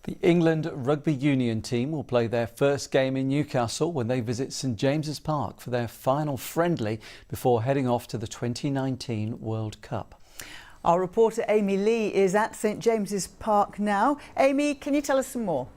The England Rugby Union team will play their first game in Newcastle when they visit St James's Park for their final friendly before heading off to the 2019 World Cup. Our reporter Amy Lee is at St James's Park now. Amy, can you tell us some more?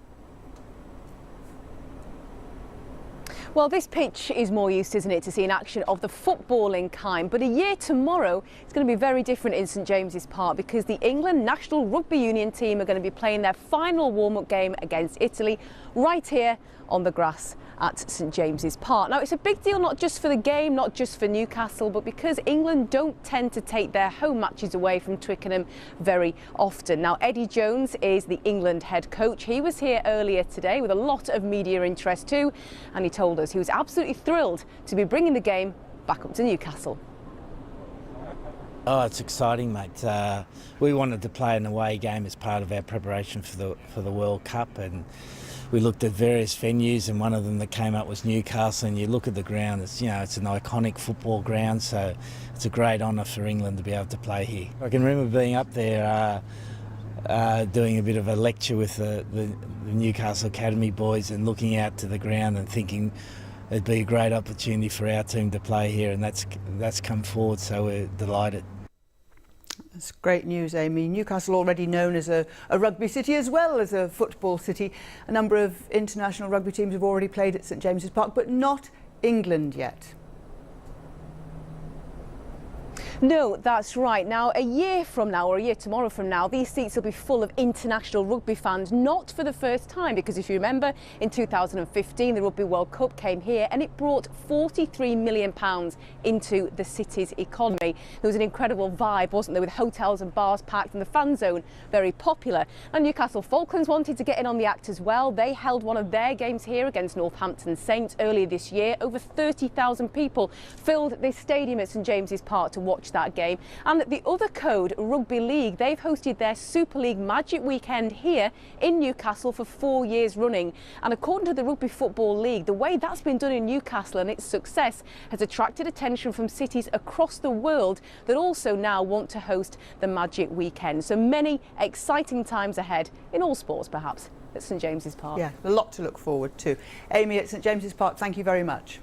Well, this pitch is more used, isn't it, to seeing action of the footballing kind. But a year tomorrow, it's going to be very different in St James's Park because the England National Rugby Union team are going to be playing their final warm-up game against Italy right here on the grass at St James's Park. Now, it's a big deal not just for the game, not just for Newcastle, but because England don't tend to take their home matches away from Twickenham very often. Now, Eddie Jones is the England head coach. He was here earlier today with a lot of media interest too, and he told us he was absolutely thrilled to be bringing the game back up to Newcastle. Oh, it's exciting, mate. We wanted to play an away game as part of our preparation for the World Cup, and we looked at various venues, and one of them that came up was Newcastle. And you look at the ground; it's it's an iconic football ground, so it's a great honour for England to be able to play here. I can remember being up there doing a bit of a lecture with the Newcastle Academy boys, and looking out to the ground and thinking it'd be a great opportunity for our team to play here, and that's come forward, so we're delighted. That's great news, Amy. Newcastle already known as a rugby city as well as a football city. A number of international rugby teams have already played at St James's Park, but not England yet. No, that's right. Now, a year from now, or a year tomorrow from now, these seats will be full of international rugby fans, not for the first time, because if you remember, in 2015, the Rugby World Cup came here and it brought £43 million into the city's economy. There was an incredible vibe, wasn't there, with hotels and bars packed and the fan zone very popular. And Newcastle Falcons wanted to get in on the act as well. They held one of their games here against Northampton Saints earlier this year. Over 30,000 people filled this stadium at St James's Park to watch that game. And the other code, Rugby League, they've hosted their Super League Magic Weekend here in Newcastle for 4 years running. And according to the Rugby Football League, the way that's been done in Newcastle and its success has attracted attention from cities across the world that also now want to host the Magic Weekend. So many exciting times ahead in all sports, perhaps, at St James's Park. Yeah, a lot to look forward to. Amy at St James's Park, thank you very much.